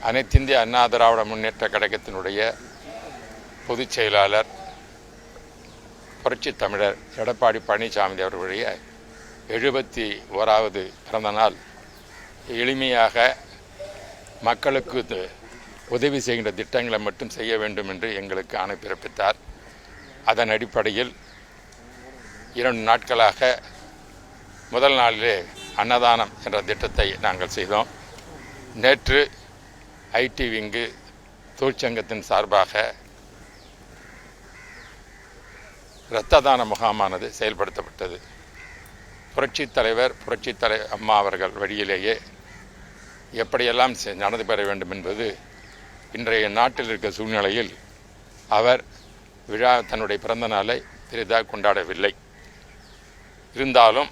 அனைத்திந்திய அண்ணா திராவிட முன்னேற்ற கழகத்தினுடைய பொதுச் செயலாளர் புரட்சி தமிழர் எடப்பாடி பழனிசாமி அவர்களுடைய 71வது பிறந்த நாள் எளிமையாக மக்களுக்கு உதவி செய்கின்ற திட்டங்களை மட்டும் செய்ய வேண்டும் என்று எங்களுக்கு ஆணை பிறப்பித்தார். அதன் அடிப்படையில் 2 நாட்களாக முதல் நாளிலே அன்னதானம் என்ற திட்டத்தை நாங்கள் செய்தோம். நேற்று ஐடி விங்கு தொழிற்சங்கத்தின் சார்பாக இரத்த தான முகாமானது செயல்படுத்தப்பட்டது. புரட்சி தலைவர் அம்மா அவர்கள் வழியிலேயே எப்படியெல்லாம் நடந்து பெற வேண்டும் என்பது இன்றைய நாட்டில் இருக்கிற சூழ்நிலையில் அவர் தன்னுடைய பிறந்த நாளை பெரிதாக கொண்டாடவில்லை. இருந்தாலும்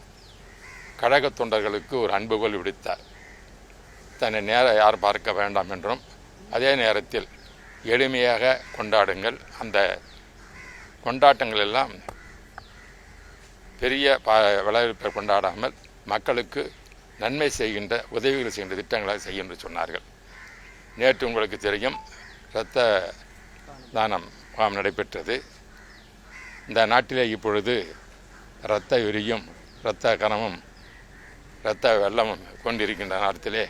கழக தொண்டர்களுக்கு ஒரு அன்புகோல் விடுத்தார். தன்னை நேரம் யார் பார்க்க வேண்டாம் என்றும், அதே நேரத்தில் எளிமையாக கொண்டாடுங்கள், அந்த கொண்டாட்டங்கள் எல்லாம் பெரிய விளைவிப்பை கொண்டாடாமல் மக்களுக்கு நன்மை செய்கின்ற உதவிகள் செய்கின்ற திட்டங்களாக செய்யும் என்று சொன்னார்கள். நேற்று உங்களுக்கு தெரியும், இரத்த தானம் முகாம் நடைபெற்றது. இந்த நாட்டிலே இப்பொழுது இரத்த வெறியும் இரத்த கனமும் இரத்த வெள்ளமும் கொண்டிருக்கின்ற நேரத்திலே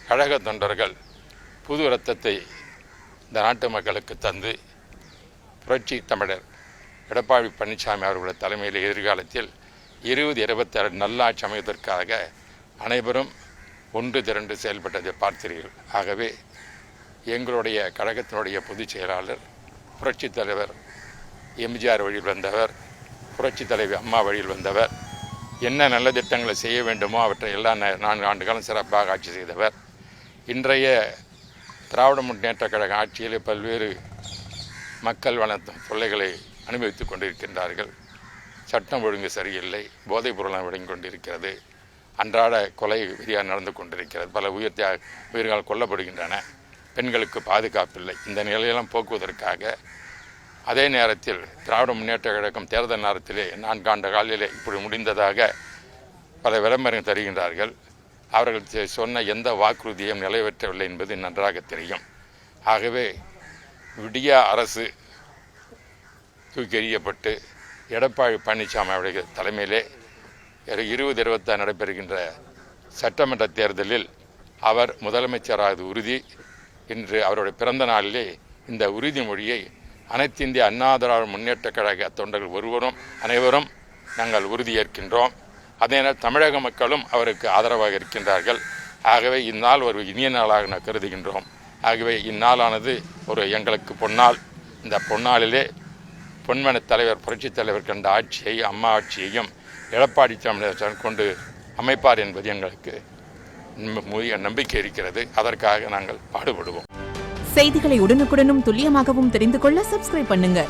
கழக தொண்டர்கள் புது இரத்தத்தை இந்த நாட்டு மக்களுக்கு தந்து புரட்சி தமிழர் எடப்பாடி பழனிசாமி அவர்களுடைய தலைமையில் எதிர்காலத்தில் 2026 நல்லாட்சி அமைவதற்காக அனைவரும் ஒன்று திரண்டு செயல்பட்டதை பார்த்தீர்கள். ஆகவே எங்களுடைய கழகத்தினுடைய பொதுச் செயலாளர் புரட்சி தலைவர் எம்ஜிஆர் வழியில் வந்தவர், புரட்சி தலைவி அம்மா வழியில் வந்தவர், என்ன நல்ல திட்டங்களை செய்ய வேண்டுமோ அவற்றை எல்லாம் 4 ஆண்டு காலம் சிறப்பாக ஆட்சி செய்தவர். இன்றைய திராவிட முன்னேற்ற கழக ஆட்சியிலே பல்வேறு மக்கள் வளர்த்தும் தொல்லைகளை அனுபவித்துக் கொண்டிருக்கின்றார்கள். சட்டம் ஒழுங்கு சரியில்லை, போதைப் பொருளாக விளங்கி கொண்டிருக்கிறது, அன்றாட கொலை விதியாக நடந்து கொண்டிருக்கிறது, பல உயிர்கள் கொல்லப்படுகின்றன, பெண்களுக்கு பாதுகாப்பில்லை. இந்த நிலையெல்லாம் போக்குவதற்காக அதே நேரத்தில் திராவிட முன்னேற்ற கழகம் தேர்தல் நேரத்திலே 4 ஆண்டு காலிலே இப்படி முடிந்ததாக பல விளம்பரங்கள் தருகின்றார்கள். அவர்கள் சொன்ன எந்த வாக்குறுதியும் நிறைவேற்றவில்லை என்பது நன்றாக தெரியும். ஆகவே விடிய அரசு தூக்கி எறியப்பட்டு எடப்பாடி பழனிசாமி அவருடைய தலைமையிலே 2026 நடைபெறுகின்ற சட்டமன்ற தேர்தலில் அவர் முதலமைச்சராக உறுதி. இன்று அவருடைய பிறந்த நாளிலே இந்த உறுதிமொழியை அனைத்து இந்திய அண்ணா திராவிட முன்னேற்ற கழக தொண்டர்கள் அனைவரும் நாங்கள் உறுதியேற்கின்றோம். அதே நேரம் தமிழக மக்களும் அவருக்கு ஆதரவாக இருக்கின்றார்கள். ஆகவே இந்நாள் ஒரு இனிய நாளாக நான் கருதுகின்றோம். ஆகவே இந்நாளானது ஒரு எங்களுக்கு பொன்னாள். இந்த பொன்னாளிலே பொன்மன தலைவர் புரட்சித் தலைவர் கண்ட ஆட்சியை, அம்மா ஆட்சியையும் எடப்பாடி தமிழர் கொண்டு அமைப்பார் என்பது எங்களுக்கு நம்பிக்கை இருக்கிறது. அதற்காக நாங்கள் பாடுபடுவோம். செய்திகளை உடனுக்குடனும் துல்லியமாகவும் தெரிந்து கொள்ள சப்ஸ்கிரைப் பண்ணுங்க.